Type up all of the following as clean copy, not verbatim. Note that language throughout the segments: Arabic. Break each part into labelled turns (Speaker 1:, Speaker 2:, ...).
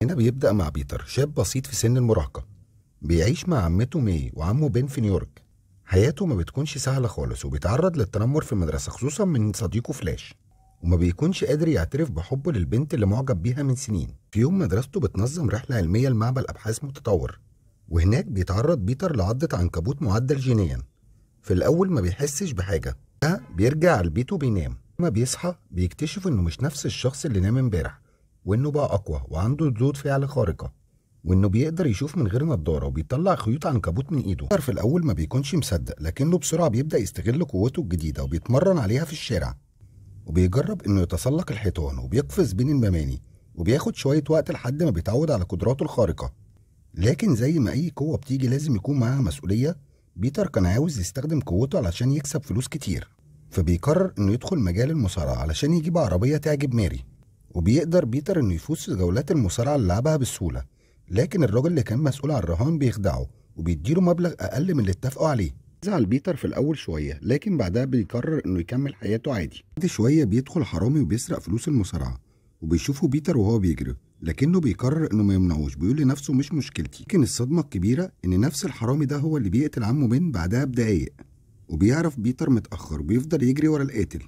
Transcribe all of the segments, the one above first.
Speaker 1: هنا بيبدأ مع بيتر، شاب بسيط في سن المراهقة، بيعيش مع عمته ماي وعمه بين في نيويورك. حياته ما بتكونش سهلة خالص، وبيتعرض للتنمر في المدرسة خصوصا من صديقه فلاش، وما بيكونش قادر يعترف بحبه للبنت اللي معجب بيها من سنين. في يوم مدرسته بتنظم رحلة علمية لمعمل أبحاث متطور، وهناك بيتعرض بيتر لعضة عنكبوت معدل جينيا. في الأول ما بيحسش بحاجة، بيرجع لبيته بينام. لما بيصحى بيكتشف إنه مش نفس الشخص اللي نام امبارح، وإنه بقى أقوى وعنده ردود فعل خارقة، وإنه بيقدر يشوف من غير نضارة وبيطلع خيوط عنكبوت من إيده. في الأول ما بيكونش مصدق، لكنه بسرعة بيبدأ يستغل قوته الجديدة وبيتمرن عليها في الشارع، وبيجرب إنه يتسلق الحيطان وبيقفز بين المباني، وبياخد شوية وقت لحد ما بيتعود على قدراته الخارقة. لكن زي ما أي قوة بتيجي لازم يكون معاها مسؤولية، بيتر كان عاوز يستخدم قوته علشان يكسب فلوس كتير، فبيقرر إنه يدخل مجال المصارعة علشان يجيب عربية تعجب ماري. وبيقدر بيتر إنه يفوز في جولات المصارعة اللي لعبها بسهولة، لكن الراجل اللي كان مسؤول عن الرهان بيخدعه وبيديله مبلغ أقل من اللي اتفقوا عليه. زعل بيتر في الأول شوية، لكن بعدها بيقرر إنه يكمل حياته عادي. بعد شوية بيدخل حرامي وبيسرق فلوس المصارعة، وبيشوفه بيتر وهو بيجري، لكنه بيقرر إنه ما يمنعوش، بيقول لنفسه مش مشكلتي. لكن الصدمة الكبيرة إن نفس الحرامي ده هو اللي بيقتل عمه بين بعدها بدقايق، وبيعرف بيتر متأخر وبيفضل يجري ورا القاتل.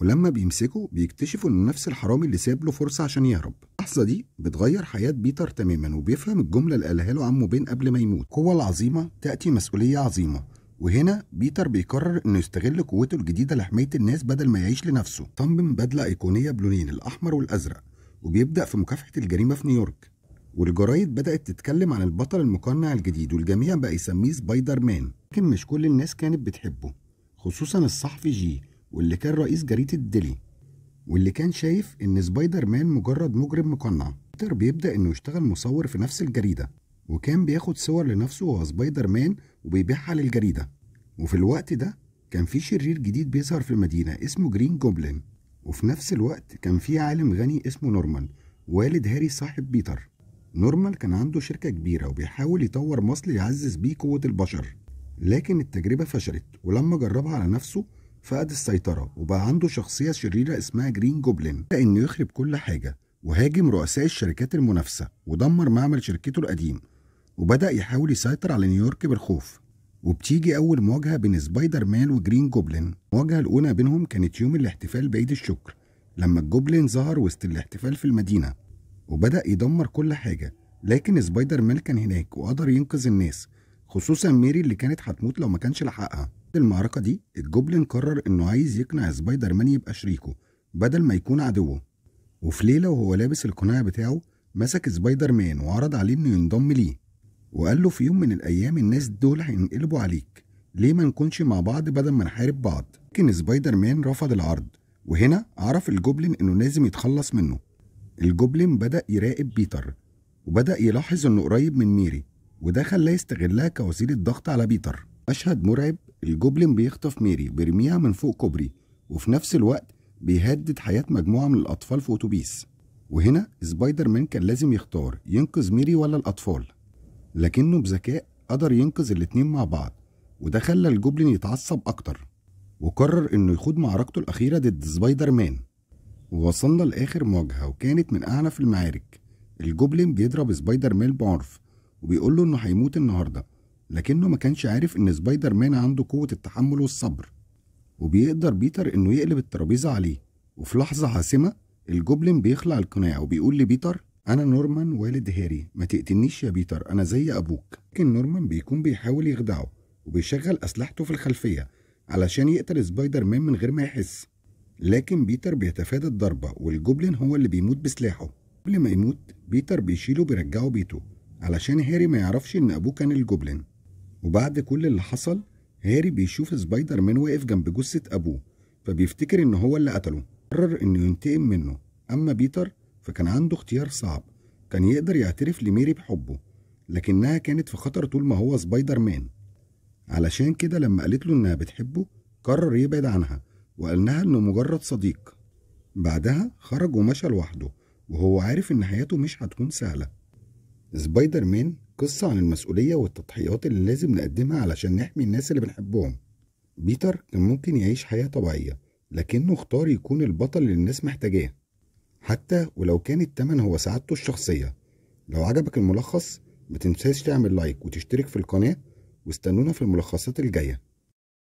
Speaker 1: ولما بيمسكه بيكتشفوا انه نفس الحرامي اللي ساب له فرصه عشان يهرب. اللحظه دي بتغير حياه بيتر تماما، وبيفهم الجمله اللي قالها له عمه بين قبل ما يموت: القوه العظيمه تاتي مسؤوليه عظيمه. وهنا بيتر بيقرر انه يستغل قوته الجديده لحمايه الناس بدل ما يعيش لنفسه. صمم بدله ايقونيه بلونين الاحمر والازرق، وبيبدا في مكافحه الجريمه في نيويورك. والجرايد بدات تتكلم عن البطل المقنع الجديد، والجميع بقى يسميه سبايدر مان. لكن مش كل الناس كانت بتحبه، خصوصا الصحفي جي، واللي كان رئيس جريدة ديلي، واللي كان شايف ان سبايدر مان مجرد مجرم مقنع. بيتر بيبدأ انه يشتغل مصور في نفس الجريدة، وكان بياخد صور لنفسه وهو سبايدر مان وبيبيعها للجريدة. وفي الوقت ده كان في شرير جديد بيظهر في المدينة اسمه جرين جوبلين، وفي نفس الوقت كان في عالم غني اسمه نورمان، والد هاري صاحب بيتر. نورمان كان عنده شركة كبيرة وبيحاول يطور مصل يعزز بيه قوة البشر، لكن التجربة فشلت، ولما جربها على نفسه فقد السيطرة وبقى عنده شخصية شريرة اسمها جرين جوبلين. بدأ إنه يخرب كل حاجة، وهاجم رؤساء الشركات المنافسة ودمر معمل شركته القديم، وبدأ يحاول يسيطر على نيويورك بالخوف. وبتيجي أول مواجهة بين سبايدر مان وجرين جوبلين. المواجهة الأولى بينهم كانت يوم الاحتفال بعيد الشكر، لما الجوبلين ظهر وسط الاحتفال في المدينة وبدأ يدمر كل حاجة. لكن سبايدر مان كان هناك وقدر ينقذ الناس، خصوصا ميري اللي كانت هتموت لو ما كانش لحقها. في المعركة دي الجوبلين قرر انه عايز يقنع سبايدر مان يبقى شريكه بدل ما يكون عدوه. وفي ليلة وهو لابس القناع بتاعه مسك سبايدر مان وعرض عليه انه ينضم ليه، وقال له في يوم من الايام الناس دول هينقلبوا عليك، ليه ما نكونش مع بعض بدل ما نحارب بعض؟ لكن سبايدر مان رفض العرض، وهنا عرف الجوبلين انه لازم يتخلص منه. الجوبلين بدأ يراقب بيتر، وبدأ يلاحظ انه قريب من ميري، وده خلاه يستغلها كوسيلة ضغط على بيتر. مشهد مرعب، الجوبلين بيخطف ميري وبيرميها من فوق كوبري، وفي نفس الوقت بيهدد حياة مجموعة من الأطفال في أتوبيس. وهنا سبايدر مان كان لازم يختار ينقذ ميري ولا الأطفال، لكنه بذكاء قدر ينقذ الاتنين مع بعض، وده خلى الجوبلين يتعصب أكتر، وقرر إنه يخوض معركته الأخيرة ضد سبايدر مان. ووصلنا لآخر مواجهة وكانت من أعنف المعارك. الجوبلين بيضرب سبايدر مان بعنف وبيقول له إنه هيموت النهاردة، لكنه ما كانش عارف إن سبايدر مان عنده قوة التحمل والصبر، وبيقدر بيتر إنه يقلب الترابيزة عليه. وفي لحظة حاسمة الجوبلين بيخلع القناع وبيقول لبيتر: أنا نورمان والد هاري، ما تقتلنيش يا بيتر، أنا زي أبوك. لكن نورمان بيكون بيحاول يخدعه وبيشغل أسلحته في الخلفية علشان يقتل سبايدر مان من غير ما يحس. لكن بيتر بيتفادى الضربة، والجوبلين هو اللي بيموت بسلاحه. قبل ما يموت بيتر بيشيله بيرجعه بيته علشان هاري ما يعرفش ان ابوه كان الجوبلين. وبعد كل اللي حصل هاري بيشوف سبايدر مان واقف جنب جثة ابوه، فبيفتكر ان هو اللي قتله. قرر انه ينتقم منه. اما بيتر فكان عنده اختيار صعب، كان يقدر يعترف لميري بحبه، لكنها كانت في خطر طول ما هو سبايدر مان. علشان كده لما قالت له انها بتحبه قرر يبعد عنها وقال لها انه مجرد صديق. بعدها خرج ومشى لوحده وهو عارف ان حياته مش هتكون سهلة. سبايدر مان قصة عن المسؤولية والتضحيات اللي لازم نقدمها علشان نحمي الناس اللي بنحبهم. بيتر كان ممكن يعيش حياة طبيعية، لكنه اختار يكون البطل اللي الناس محتاجاه، حتى ولو كان التمن هو سعادته الشخصية. لو عجبك الملخص متنساش تعمل لايك وتشترك في القناة، واستنونا في الملخصات الجاية.